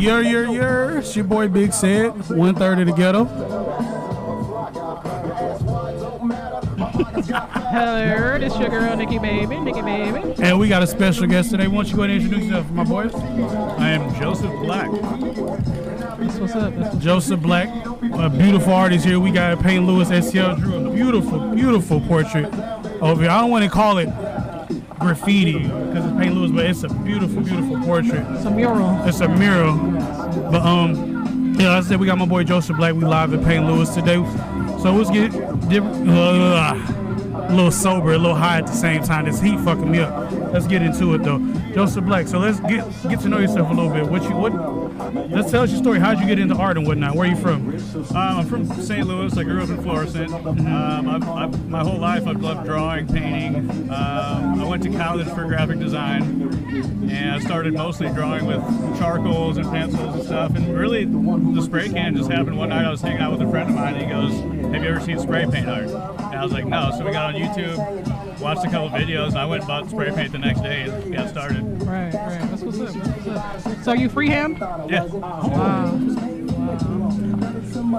It's your boy Big Said, 1/3 of the ghetto. Hello, this your girl Nikki Baby. And we got a special guest today. Why don't you go ahead and introduce yourself, my boys? I am Joseph Black. What's up? Joseph Black, a beautiful artist here. We got Payne Lewis STL drew a beautiful portrait over here. I don't want to call it graffiti because it's Payne Lewis, but it's a beautiful portrait. It's a mural. It's a mural. But yeah, like I said, we got my boy Joseph Black. We live at Payne Lewis today. So let's get a little sober, a little high at the same time. This heat fucking me up. Let's get into it though. Joseph Black. So let's get to know yourself a little bit. Let's tell us your story. How'd you get into art and whatnot? Where are you from? I'm from St. Louis. I grew up in Florissant. My whole life I've loved drawing, painting. I went to college for graphic design, and I started mostly drawing with charcoals and pencils and stuff. And really, the spray can just happened one night. I was hanging out with a friend of mine, and he goes, "Have you ever seen spray paint art?" And I was like, "No." So we got on YouTube, watched a couple videos, and I went and bought spray paint the next day and got started. Right. That's what's up. So you freehand? Yeah. Wow.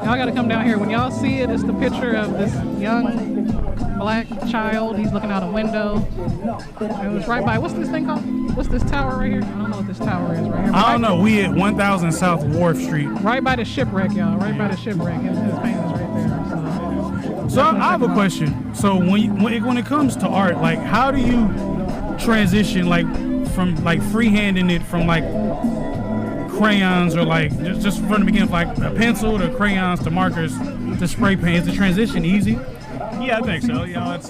Y'all gotta come down here. When y'all see it, it's the picture of this young black child. He's looking out a window. It was right by, what's this thing called? What's this tower right here? I don't know what this tower is right here. I don't know. We at 1000 South Wharf Street. Right by the shipwreck, y'all. Right by the shipwreck. His painting's right there. So I have a question. So when it comes to art, like how do you transition from freehanding it from crayons or just from the beginning, like a pencil to crayons to markers to spray paint? Is the transition easy? Yeah, I think so. You know, it's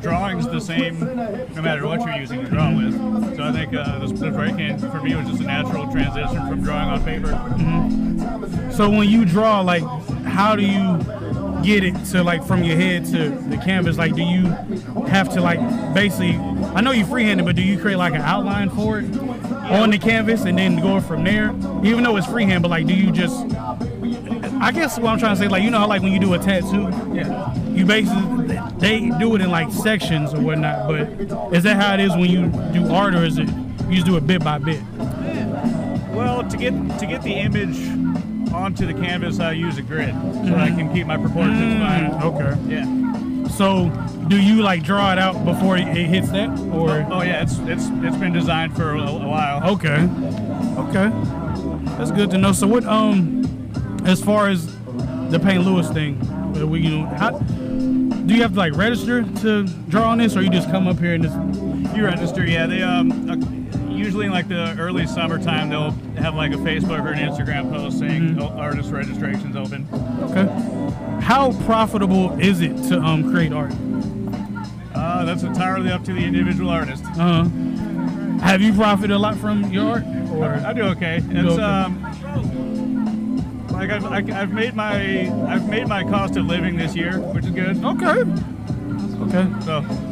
drawing's the same no matter what you're using to draw with. So I think the spray can for me was just a natural transition from drawing on paper. Mm-hmm. So when you draw, how do you get it to from your head to the canvas? Do you have to basically, I know you freehanded, but do you create an outline for it on the canvas and then go from there? Even though it's freehand, but do you just, I guess what I'm trying to say, how when you do a tattoo, yeah, you basically, they do it in sections or whatnot, but is that how it is when you do art, or is it you just do it bit by bit? Well, to get the image onto the canvas, I use a grid so that I can keep my proportions fine. Okay. Yeah. So, do you draw it out before it hits that, or? Oh yeah, it's been designed for a while. Okay. That's good to know. So, what as far as the Payne Lewis thing, do you have to register to draw on this, or you just come up here and just? You register, yeah. They usually in the early summertime they'll have a Facebook or an Instagram post saying artist registration's open. Okay. How profitable is it to create art? That's entirely up to the individual artist. Have you profited a lot from your art? Or I do okay. I've made my cost of living this year, which is good. Okay.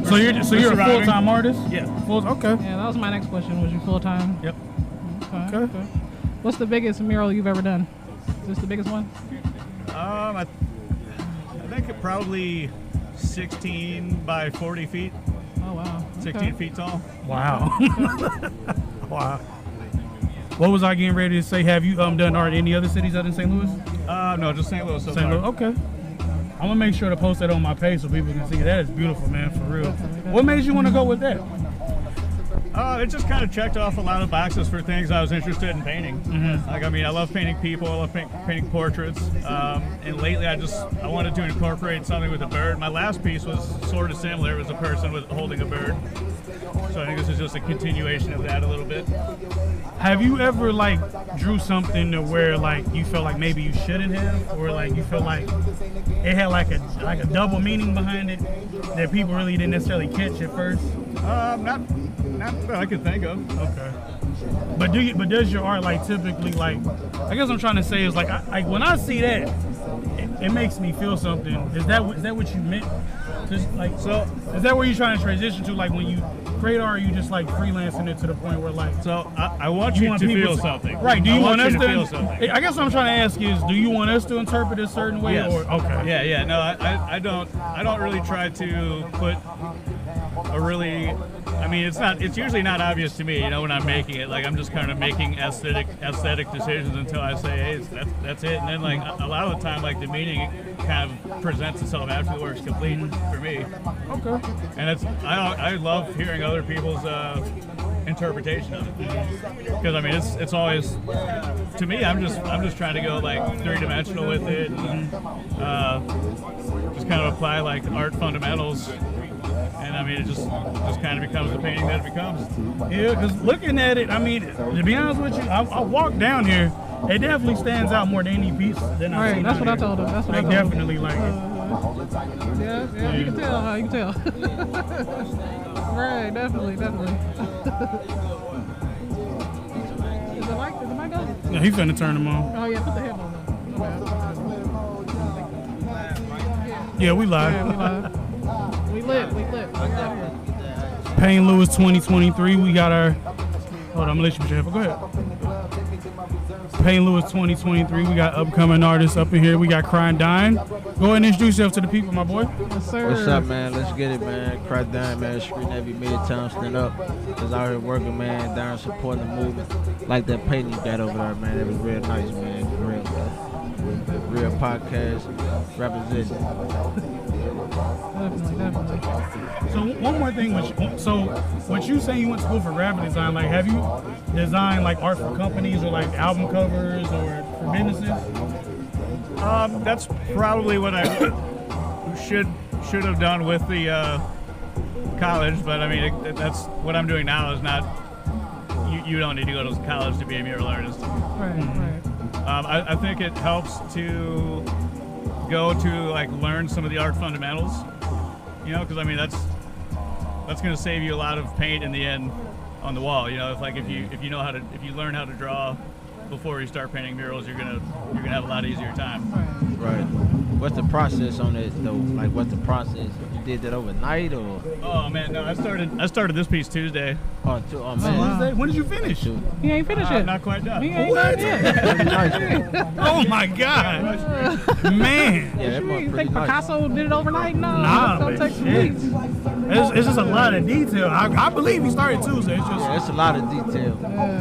So you're a full-time artist? Yeah. Okay. Yeah, that was my next question. Was you full-time? Yep. Okay. What's the biggest mural you've ever done? Is this the biggest one? I think it probably 16 by 40 feet. Oh wow. 16 feet tall. Wow. Wow. What was I getting ready to say? Have you done art in any other cities other than St. Louis? No, just St. Louis so far. St. Louis. Okay. I'm gonna make sure to post that on my page so people can see. That is beautiful, man, for real. What made you want to go with that? It just kind of checked off a lot of boxes for things I was interested in painting. Mm-hmm. I love painting people, I love painting portraits, and lately I wanted to incorporate something with a bird. My last piece was sort of similar. It was a person holding a bird. So I think this is just a continuation of that a little bit. Have you ever drew something to where you felt maybe you shouldn't have, or you felt it had a double meaning behind it that people really didn't necessarily catch at first? Not that I could think of. Okay. But does your art typically I guess what I'm trying to say is when I see that, it makes me feel something. Is that what you meant? Just so is that where you're trying to transition to when you create art, you just freelancing it to the point where so I want you to feel something. Right. Do you want us to feel something? I guess what I'm trying to ask is, do you want us to interpret it a certain way? Yes. Or okay. Yeah. No, I don't really try to put a really, I mean, it's usually not obvious to me, you know, when I'm making it. Like, I'm just kind of making aesthetic decisions until I say, hey, that's it. And then, like, a lot of the time, like, the meaning kind of presents itself after the work's complete for me. Okay. And I love hearing other people's interpretation of it, because I mean it's always, to me, I'm just trying to go like three-dimensional with it, and just kind of apply like art fundamentals, and I mean it just kind of becomes the painting that it becomes. Yeah, because looking at it, I mean, to be honest with you, I walked down here, it definitely stands out more than any piece than I've seen. That's what I told him. That's what I told definitely him. Like yeah, you can tell. You can tell. Right, definitely. Is the mic on? Yeah, he finna turn them on. Oh yeah, put the headphones on. Yeah, we live. Yeah, we lit. Payne Lewis 2023. We got our. Hold on, I'm gonna let you put your headphones. Go ahead. Payne Lewis 2023. We got upcoming artists up in here. We got Crying Dine. Go ahead and introduce yourself to the people, my boy. Yes, sir. What's up, man? Let's get it, man. Crying Dine, man. Street Navy Midtown, stand up. Just out here working, man. Down supporting the movement. Like that painting you got over there, man. It was real nice, man. Real podcast representing. Definitely. So one more thing, what you saying, you went to school for graphic design, like have you designed like art for companies or like album covers or for businesses? That's probably what I should have done with the college, but I mean that's what I'm doing now is not, you don't need to go to college to be a mural artist. Right. I think it helps to go to like learn some of the art fundamentals, you know, because I mean that's going to save you a lot of paint in the end on the wall. You know, if you learn how to draw before you start painting murals, you're gonna have a lot easier time. Right. What's the process on it though? Like, what's the process? You did that overnight or? Oh man, no, I started this piece Tuesday. Oh man. Wow. When did you finish? He ain't finished yet. Not quite done. He ain't What? done yet. Oh my God, man! Yeah, that was You pretty think nice. Picasso did it overnight? No, Nah, it's gonna man, take some shit. weeks. It's just a lot of detail. I believe he started Tuesday. It's just Yeah, it's a lot of detail.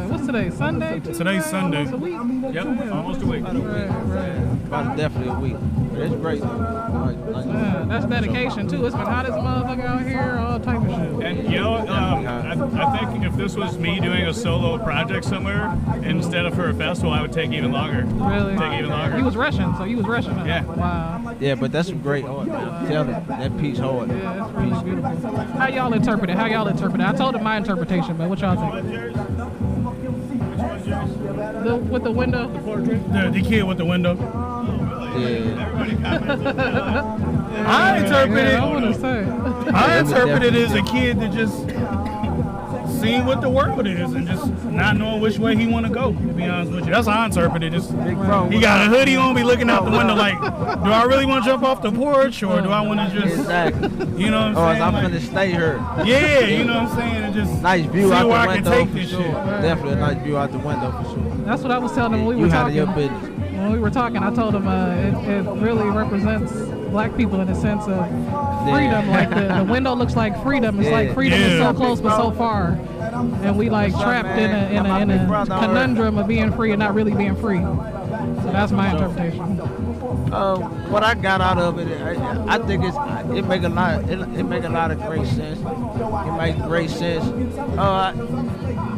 What's today? Sunday? Today's Sunday. Almost a week? Yep, almost a week. Right. About definitely a week. But it's great though. Like, Yeah, that's dedication too. It's been hot as a motherfucker out here, all type of shit. And you know, I think if this was me doing a solo project somewhere instead of for a festival, I would take even longer. Really? Take even longer. He was rushing, so you was rushing. Huh? Yeah. Wow. yeah, but that's some great art, man. I'm telling you, that piece hard. Yeah, it's really beautiful. How y'all interpret it? I told him my interpretation, but what y'all think? With the window? The portrait? the kid with the window. Yeah. I interpret Yeah, I it. want to say. I interpret it as a kid that just seeing what the world is and just not knowing which way he want to go. To be honest with you, that's how I interpret it. Just he got a hoodie on, be looking out the window like, do I really want to jump off the porch or do I want to just, Exactly. you know what Oh, I'm saying? I'm Like, gonna stay here. yeah, you know what I'm saying? And just Nice view see out where the I can window take for this sure. shit. Definitely a nice view out the window for sure. That's what I was telling him when we You were handle talking. your business. When we were talking, I told him it really represents black people in the sense of freedom. Like the window looks like freedom. It's like freedom is so close but so far, and we like trapped in a conundrum of being free and not really being free. So that's my interpretation. What I got out of it, I think it make a lot of great sense. It makes great sense.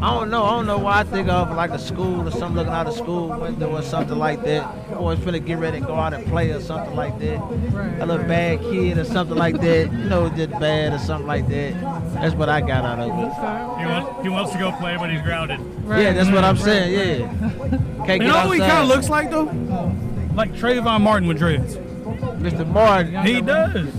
I don't know why I think of like a school or something, looking out a school window or something like that. Or it's finna get ready and go out and play or something like that. A little bad kid or something like that. You know, just bad or something like that. That's what I got out of it. He wants to go play, but he's grounded. Yeah, that's what I'm saying. Yeah. Can't You get know who he kind of outside. looks like though? Like Trayvon Martin with dreads. Mr. Martin. He does.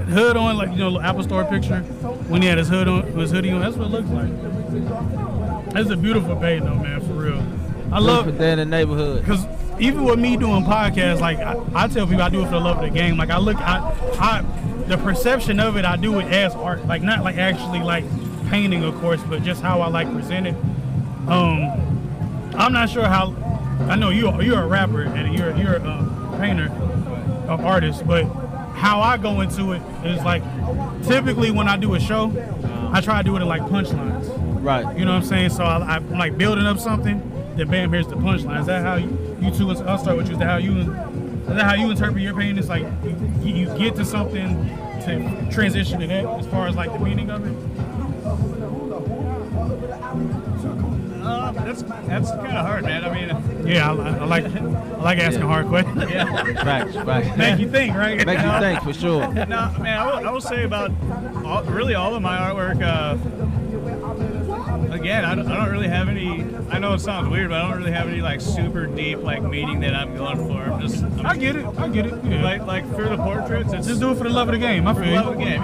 Hood on, like, you know, Apple Store picture. When he had his hoodie on, that's what it looks like. That's a beautiful page though, man, for real. I love Good for day in the neighborhood. because even with me doing podcasts, like I tell people I do it for the love of the game. Like I the perception of it, I do it as art, like not like actually like painting, of course, but just how I like present it. I'm not sure how. I know you're a rapper and you're a painter, an artist, but how I go into it is like, typically when I do a show, I try to do it in like punchlines. Right. You know what I'm saying? So I'm like building up something, then bam, here's the punchline. Is that how you two? I'll start with you. Is that how you interpret your pain? It's like you get to something to transition to that as far as like the meaning of it. That's kind of hard, man. I mean, yeah, I like asking hard questions. Yeah. Facts. Make you think, right? Make you think for sure. No, man, I will say about all of my artwork. Again, I don't really have any. I know it sounds weird, but I don't really have any like super deep like meaning that I'm going for. I get it. Yeah. Like for the portraits, it's just do it for the love of the game. I feel for the love of the game.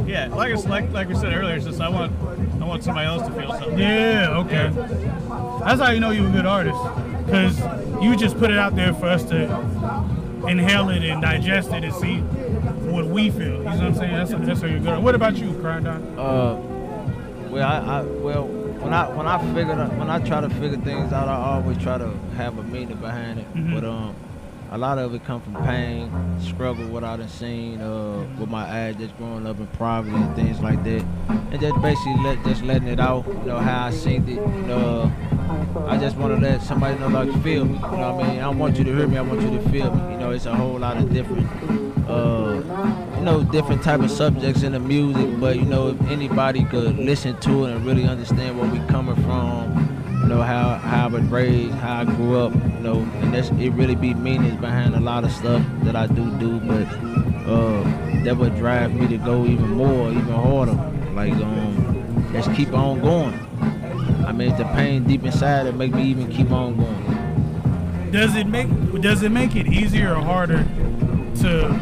Yeah. Like we said earlier, it's just I want somebody else to feel something. Yeah. Okay. That's how you know you're a good artist, because you just put it out there for us to inhale it and digest it and see what we feel. You know what I'm saying? That's how you're good. What about you, Crying Dine? Well, when I try to figure things out, I always try to have a meaning behind it. Mm-hmm. But a lot of it come from pain, struggle, what I done seen with my age, just growing up in poverty and things like that, and just basically letting it out. You know how I seen it. I just want to let somebody know like feel me. You know what I mean? I don't want you to hear me. I want you to feel me. You know, it's a whole lot of different. Different type of subjects in the music, but if anybody could listen to it and really understand where we coming from, how I was raised, how I grew up, and it really be meanings behind a lot of stuff that I do, but that would drive me to go even more, even harder. Like, let's keep on going. I mean, the pain deep inside it make me even keep on going. Does it make it easier or harder to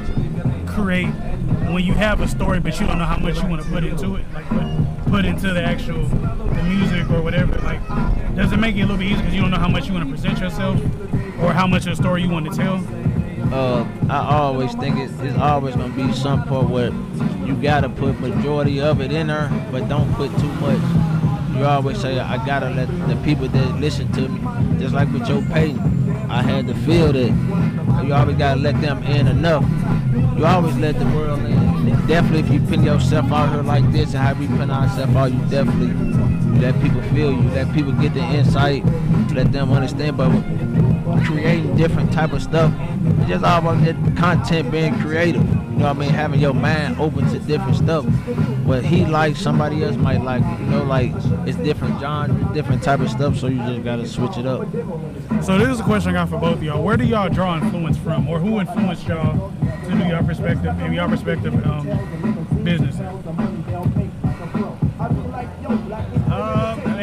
create when you have a story but you don't know how much you want to put into it, like put into the music or whatever? Like, does it make it a little bit easier because you don't know how much you want to present yourself or how much of a story you want to tell? I always think it's always going to be some part where you got to put majority of it in there, but don't put too much. You always say, I got to let the people that listen to me, just like with your painting, I had to feel that. You always got to let them in enough. You always let the world in. And definitely, if you put yourself out here like this and how we put ourselves out, you definitely let people feel you, let people get the insight, let them understand. But creating different type of stuff, it's just all about that content being creative. You know what I mean? Having your mind open to different stuff. What he likes, somebody else might like it. Like it's different genres, different type of stuff. So you just gotta switch it up. So this is a question I got for both of y'all. Where do y'all draw influence from, or who influenced y'all to do your perspective, maybe your perspective business?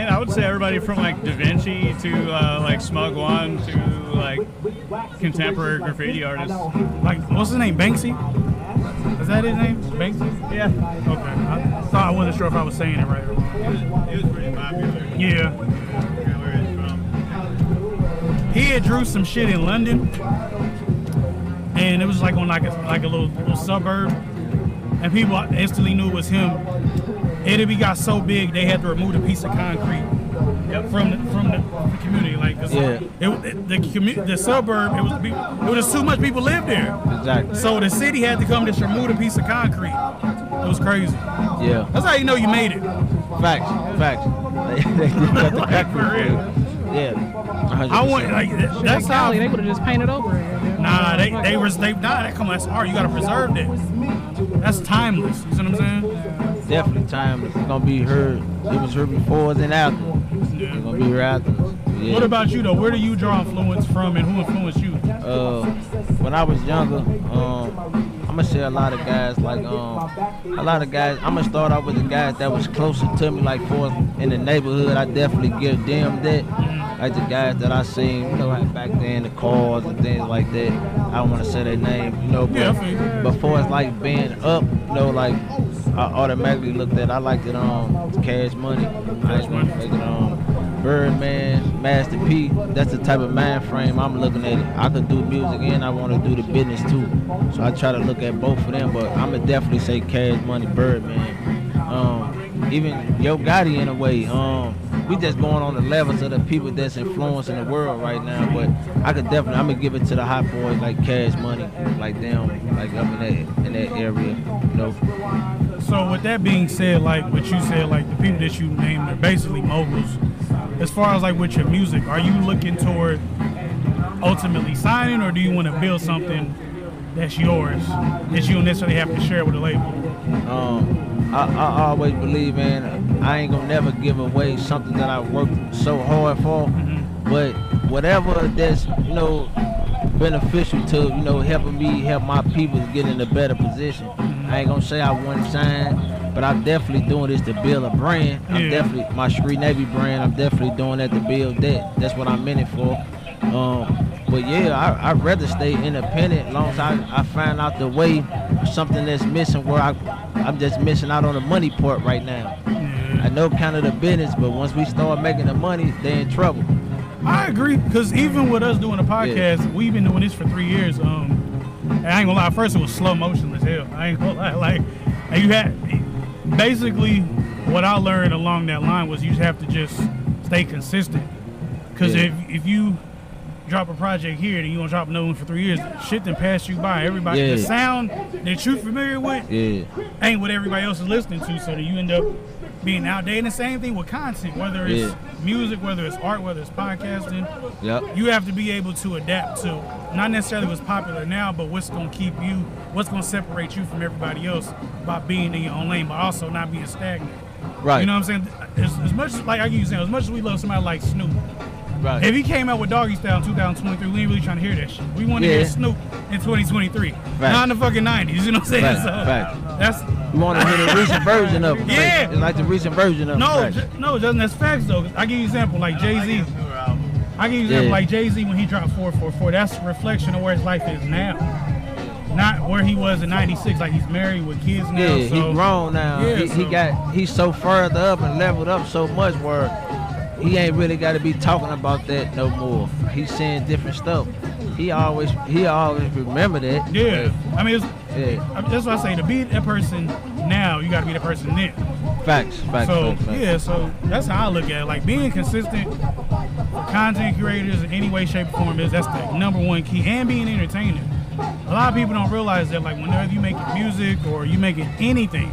I would say everybody from like Da Vinci to like Smug One to like contemporary graffiti artists. Like, what's his name? Banksy? Is that his name? Banksy? Yeah. Okay. I wasn't sure if I was saying it right. He was pretty popular. Yeah. Where he's from. He had drew some shit in London, and it was like on like a little suburb, and people instantly knew it was him. It got so big they had to remove a piece of concrete from the community. Like, the suburb, it was just too much people lived there. Exactly. So the city had to come just remove a piece of concrete. It was crazy. Yeah. That's how you know you made it. Facts. They got the Like, for real. Yeah. 100%. I want that's how Cali, they would have just painted over it. Nah, they come on, that's art. You gotta preserve that. That's timeless. You see what I'm saying? Definitely timeless. It's gonna be heard. It was heard before and after. Yeah. It's gonna be heard after. Yeah. What about you though? Where do you draw influence from, and who influenced you? When I was younger, I'm gonna say a lot of guys. I'm gonna start off with the guys that was closer to me, like in the neighborhood. I definitely give them that. Like the guys that I seen, like back then, the cars and things like that. I don't want to say their name, but before it's like being up, like I automatically looked at. I liked it Cash Money. I just want to make it Birdman, Master P. That's the type of mind frame I'm looking at it. I could do music and I want to do the business too. So I try to look at both of them, but I'm gonna definitely say Cash Money, Birdman. Even Yo Gotti in a way. we just going on the levels of the people that's influencing the world right now. But I could definitely, I'm gonna give it to the hot boys like Cash Money, like them, like up in that area, you know. So with that being said, like what you said, like the people that you named are basically moguls. As far as like with your music, are you looking toward ultimately signing, or do you want to build something that's yours that you don't necessarily have to share with a label? I always believe, man, I ain't gonna never give away something that I worked so hard for. But whatever that's, you know, beneficial to, you know, helping me help my people get in a better position. I ain't gonna say I want to sign, but I'm definitely doing this to build a brand. I'm definitely, my Street Navy brand, I'm definitely doing that to build that. That's what I'm in it for. But yeah, I'd rather stay independent as long as I find out the way, something that's missing where I'm just missing out on the money part right now. I know kind of the business, but once we start making the money, they're in trouble. I agree, because even with us doing a podcast, we've been doing this for 3 years. And I ain't gonna lie, at first it was slow motion as hell. I ain't gonna lie, like, and you had, basically, what I learned along that line was you just have to just stay consistent. Because if you drop a project here, then you gonna drop another one for 3 years, shit then pass you by. Everybody, the sound that you familiar with ain't what everybody else is listening to, so that you end up being outdated. And the same thing with content, whether it's music, whether it's art, whether it's podcasting. You have to be able to adapt to not necessarily what's popular now, but what's gonna keep you, what's gonna separate you from everybody else by being in your own lane, but also not being stagnant. Right. You know what I'm saying? As much as, like I keep saying, as much as we love somebody like Snoop, if he came out with Doggy Style in 2023, we ain't really trying to hear that shit. We want to hear Snoop in 2023, not in the fucking 90s. You know what I'm saying? So that's. We want to hear the recent version of it. Yeah. It's like the recent version of it. No, that's facts though. I give you an example like Jay-Z. Like Jay-Z when he dropped 444. That's a reflection of where his life is now. Not where he was in '96. Like he's married with kids now. Yeah, so. He's grown now. He's so further up and leveled up so much where he ain't really got to be talking about that no more. He's saying different stuff. He always remember that. Yeah, I mean, that's why I say to be that person now, you got to be that person then. Facts. So so that's how I look at it. Like being consistent for content creators in any way, shape, or form that's the #1 key, and being entertaining. A lot of people don't realize that, like whenever you making music or you making anything,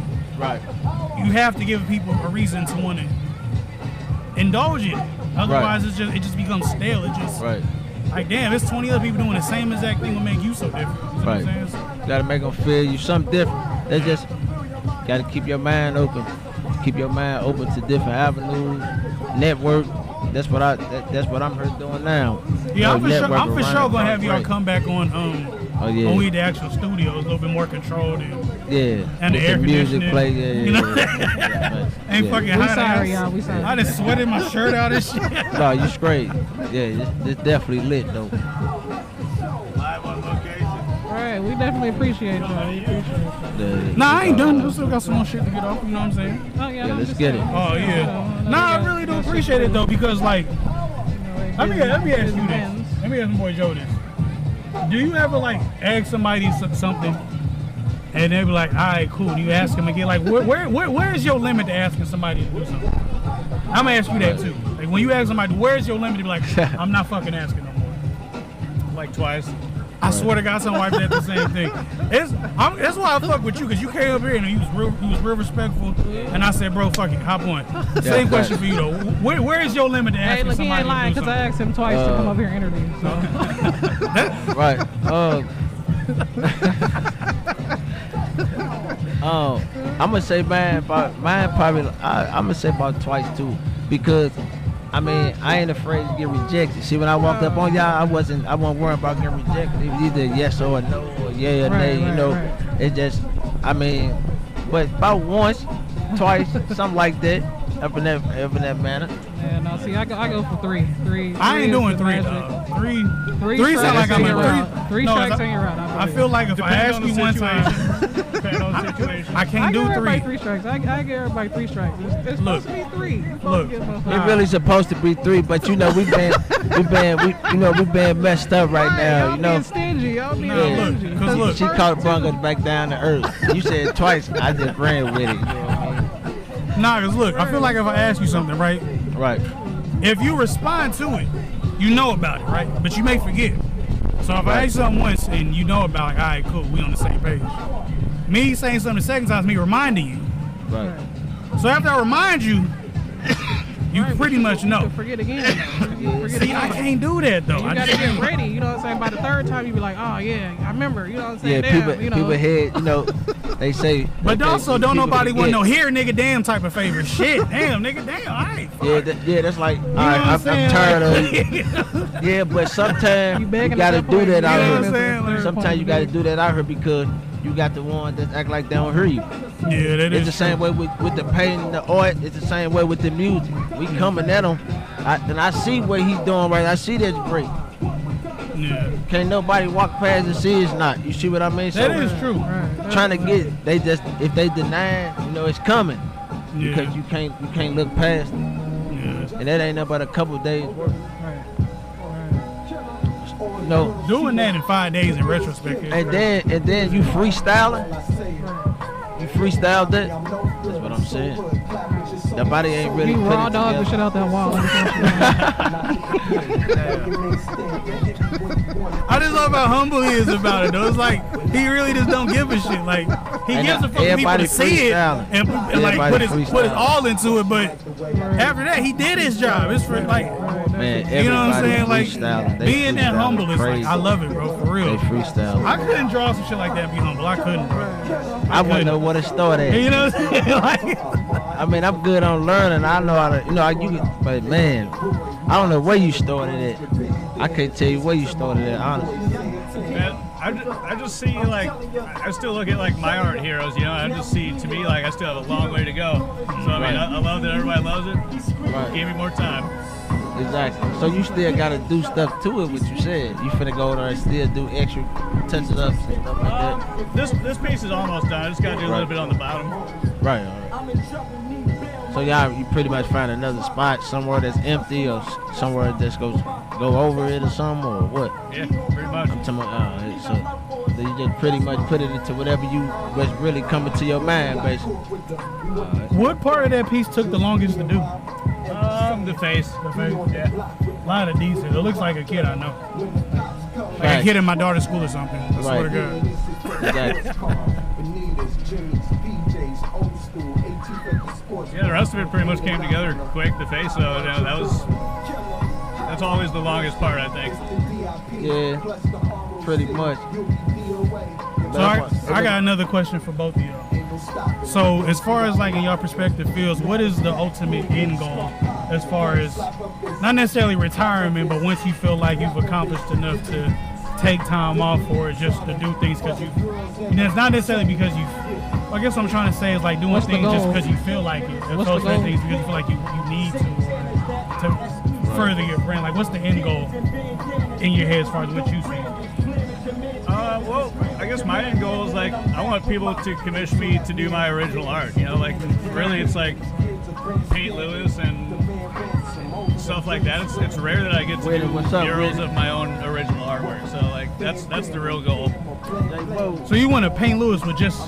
you have to give people a reason to want to indulge in it. Otherwise, it just becomes stale. It just like, damn, there's 20 other people doing the same exact thing will make you so different. You know what I'm saying? You gotta make them feel you something different. That's just gotta keep your mind open. Keep your mind open to different avenues, network. That's what I'm here doing now. Yeah, I'm for sure gonna have y'all come back on when we the actual studio. It's a little bit more controlled and the air music play. You know? Ain't fucking hot. Sorry, y'all. We sorry. I just sweated my shirt out and shit. No, you straight. Yeah, it's definitely lit though. Live on location. All right, we definitely appreciate y'all. We appreciate y'all. Nah, I ain't done. I still got some more shit to get off. You know what I'm saying? Oh yeah, let's get it. Oh yeah. Nah, I really do appreciate it though, because like, let me ask you this. Let me ask my boy Joe this. Do you ever like ask somebody something and they be like, all right, cool. Do you ask them again? Like, where is your limit to asking somebody to do something? I'm gonna ask you that too. Like, when you ask somebody, where's your limit to be like, I'm not fucking asking no more. Like twice. I swear to God, some wife did the same thing. That's why I fuck with you, because you came up here and he was real respectful, and I said, bro, fuck it, hop on. Same question for you though. Where is your limit to asking somebody? He ain't lying, because I asked him twice to come up here and interview. So. Right. I'm gonna say mine probably. I'm gonna say about twice too, because I mean I ain't afraid to get rejected. See, when I walked up on y'all, I wasn't worried about getting rejected. It was either yes or no, or yeah or nay. You know, it's just but about once, twice, something like that, up in that manner. Yeah, no, see, I go for three. I ain't doing three. Three sound like I'm in three strikes and you're out. I feel like if I ask you one time, I can't do three. Three strikes. I give everybody 3 strikes. It's supposed to be 3. It really supposed to be 3, but you know we've been messed up right now. Y'all you know, being stingy. Y'all being stingy. Because look, she caught Broncos back down to earth. You said twice, I just ran with it. You know what I mean? Nah, because look, I feel like if I ask you something, right, Right. If you respond to it, you know about it, right? But you may forget. So if I ask something once and you know about it, all right, cool, we on the same page. Me saying something the second time is me reminding you. Right. So after I remind you, you pretty much know. You forget again. See, I can't do that though. You gotta get ready. You know what I'm saying? By the third time, you be like, oh yeah, I remember. You know what I'm saying? Yeah, Damn, people head, they say. But also, don't nobody want no hear. here, nigga, damn type of favor. Shit, damn, nigga, damn, all right. Yeah, that's like, all know right, what I'm tired of it. Yeah, but sometimes you begging gotta at that do point. that out You know what I'm here. saying? Sometimes you gotta do that out here because you got the one that act like they don't hear you. Yeah, that It's is the same way with the painting, the art. It's the same way with the music. We coming at him, and I see what he's doing right. I see that's great. Yeah. Can't nobody walk past and see it's not. You see what I mean? That is true. Trying to get it. They just, if they deny it, it's coming. Yeah. Because you can't look past it. Yeah. And that ain't nothing but a couple days work. No. Doing that in 5 days in retrospect. Is And then you freestyling. You freestyled that. That's what I'm saying. The body ain't really You put raw it dog the together. shit out that wall. I just love how humble he is about it though. It's like he really just don't give a shit. Like he And gives a fuck for people everybody to see it freestyling. and like Everybody put his freestyling. all into it. But after that, he did his job. It's for like Man, you know what I'm saying. Like freestyling. They being that freestyling humble is like crazy. I love it, bro. For real. They freestyle. I couldn't draw some shit like that and be humble. I couldn't, bro. I wouldn't know where to start at. You know what I'm saying? Like, I mean, I'm good on learning. I know how to, but man, I don't know where you started at. I can't tell you where you started at, honestly. Man, I just see like I still look at like my art heroes, I just see to me like I still have a long way to go. So I mean Right. I love that everybody loves it. Right. Give me more time. Exactly. So you still got to do stuff to it, what you said. You finna go there and still do extra touch-ups and stuff like that. This piece is almost done. I just gotta do a little bit on the bottom. Right. All right. So you pretty much find another spot somewhere that's empty or somewhere that's go over it or something or what? Yeah, pretty much. I'm talking about, so you just pretty much put it into whatever was really coming to your mind, basically. what part of that piece took the longest to do? The face. The face. Yeah. A lot of decent. It looks like a kid I know. Like a Right. kid in my daughter's school or something. I swear to God. Exactly. Yeah, the rest of it pretty much came together quick. The face, though, that's always the longest part, I think. Yeah, pretty much. So I got another question for both of you. So as far as like in your perspective feels, what is the ultimate end goal as far as not necessarily retirement, but once you feel like you've accomplished enough to take time off for it, just to do things because it's not necessarily because you. I guess what I'm trying to say is like doing What's the things just goal? because you feel like it, as What's the opposed to goal? things because you feel like you need to further your brand. Like what's the end goal in your head as far as what you see? Well, I guess my end goal is like I want people to commission me to do my original art. Like really, it's like Pete Lewis and stuff like that. It's rare that I get to do murals of my own original artwork. So like that's the real goal. So you want to paint Lewis with just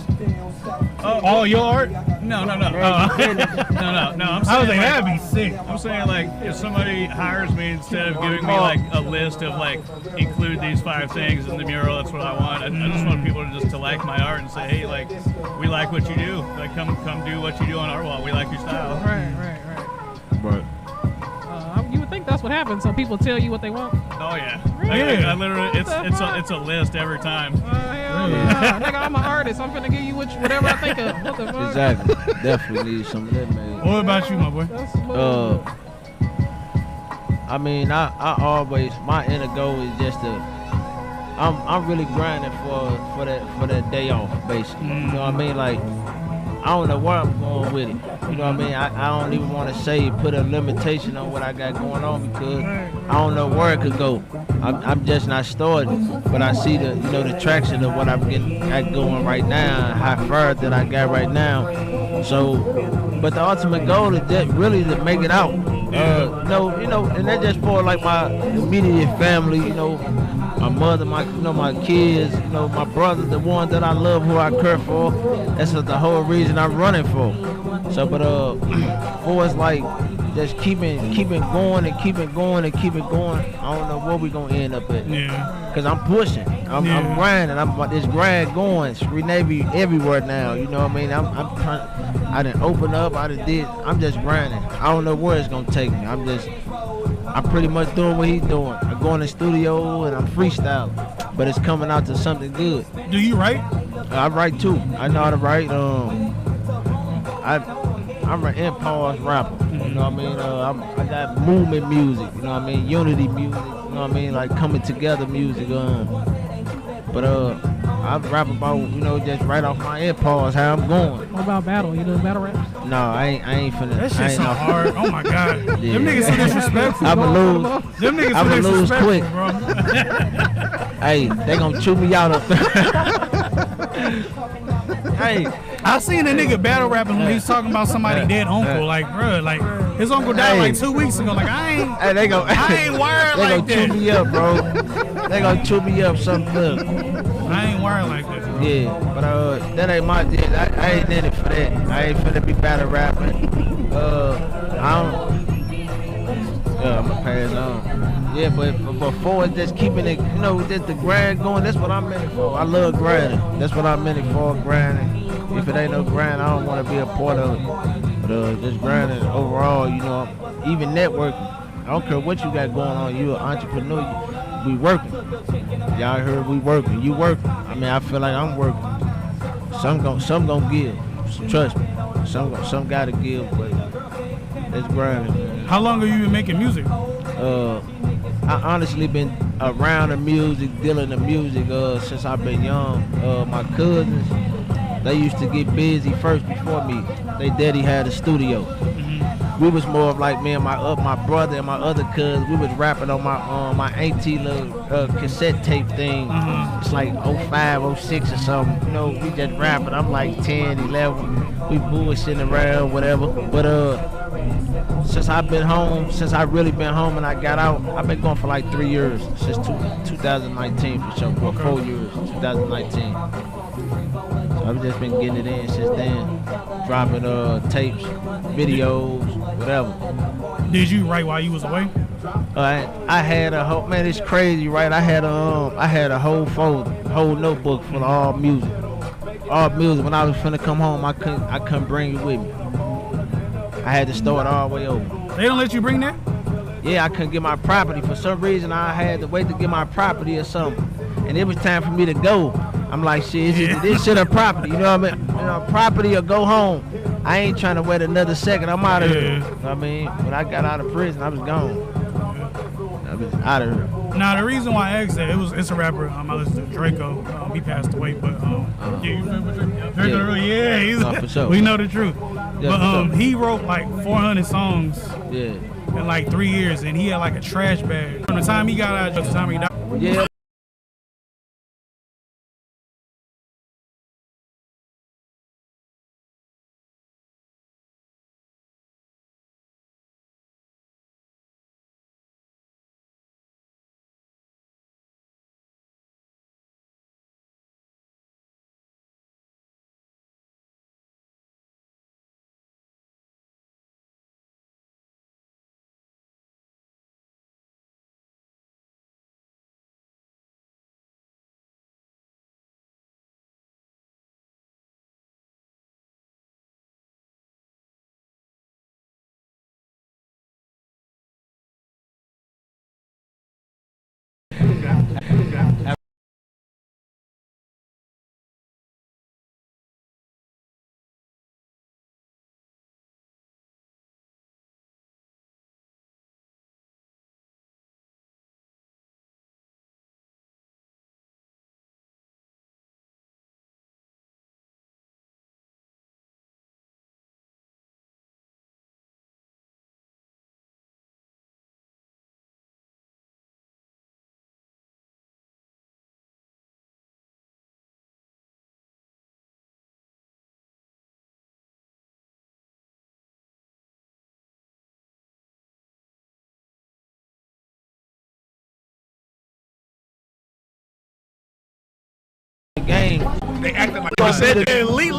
all your art? No. No. I'm saying I was like, that'd be sick. I'm saying like if somebody hires me instead of giving me like a list of like include these 5 things in the mural, that's what I want. I just want people to like my art and say, hey, like we like what you do. Like come do what you do on our wall. We like your style. Right. You would think that's what happens. So people tell you what they want. Oh yeah. Really? I literally it's a list every time. Hell no. Nigga, I'm an artist. I'm finna give you whatever I think of. What the fuck? Exactly. Definitely need some of that, man. What about you, my boy? That's smooth. I mean, I always, my inner goal is just to, I'm really grinding for that day off, basically. You know what I mean? Like, I don't know where I'm going with it. You know what I mean? I don't even want to say put a limitation on what I got going on because I don't know where it could go. I'm just not starting, but I see the traction of what I'm got going right now, how far that I got right now. So, but the ultimate goal is just really to make it out. And that's just for like my immediate family. My mother, my kids, my brother, the one that I love, who I care for. That's the whole reason I'm running for. So, but for us, like just keep it going and keep it going and keep it going. I don't know where we gonna end up at. Yeah. Cause I'm pushing, I'm grinding, this grind going. Street Navy everywhere now. You know what I mean? I'm trying. I done open up. I'm just grinding. I don't know where it's gonna take me. I'm pretty much doing what he's doing. I go in the studio and I'm freestyling, but it's coming out to something good. Do you write? I write too. I know how to write. I'm an impulse rapper. You know what I mean? I got movement music. You know what I mean? Unity music. You know what I mean? Like coming together music. But I rap about, just right off my impulse how I'm going. What about battle? You do battle raps? No, I ain't finna. That shit's so hard. Oh my god. Yeah. Them niggas so disrespectful. I'ma lose. Them niggas I'ma so lose disrespectful, quick. bro. Hey, they gonna chew me out up. Hey, I seen a nigga battle rapping when he's talking about somebody dead uncle. Like, bro, like his uncle died like 2 weeks ago. Like, I ain't wired like that. They gonna chew me up, bro. They gonna chew me up something good. I ain't wired like that. Yeah, but that ain't my deal. I ain't in it for that. I ain't finna be battle rapping. I'ma pass on. Yeah, but before it's just keeping it, just the grind going. That's what I'm in it for. I love grinding. That's what I'm in it for, grinding. If it ain't no grind, I don't want to be a part of it. But just grinding overall, even networking. I don't care what you got going on. You an entrepreneur. We working. Y'all heard we working. You working. I mean, I feel like I'm working. Some gonna give. Trust me. Some gotta give, but it's grinding. How long have you been making music? I honestly been around the music, dealing the music since I've been young. My cousins, they used to get busy first before me. They daddy had a studio. We was more of like me and my brother and my other cousins. We was rapping on my auntie little cassette tape thing. It's like 05, 06 or something. We just rapping. I'm like 10, 11. We bullshitting around, whatever. But since I've been home, since I really been home and I got out, I've been going for like 3 years, since 2019 for sure, or 4 years, 2019. So I've just been getting it in since then, dropping tapes, videos, whatever. Did you write while you was away? I had a whole, man, it's crazy, right? I had a whole folder, whole notebook full of all music. All music. When I was finna come home, I couldn't bring it with me. I had to store it all the way over. They don't let you bring that? Yeah, I couldn't get my property. For some reason, I had to wait to get my property or something. And it was time for me to go. I'm like, shit, this shit a property. You know what I mean? Property or go home. I ain't trying to wait another second. I'm out of here. You know what I mean? When I got out of prison, I was gone. I was out of here. Now, the reason why I asked that, it's a rapper. I listen to Draco. He passed away, but yeah, you remember Draco? Yeah, he's for sure. We know the truth. Yeah, but he wrote like 400 songs in like 3 years, and he had like a trash bag. From the time he got out to the time he died. Yeah. Game. They acting like I said, elite.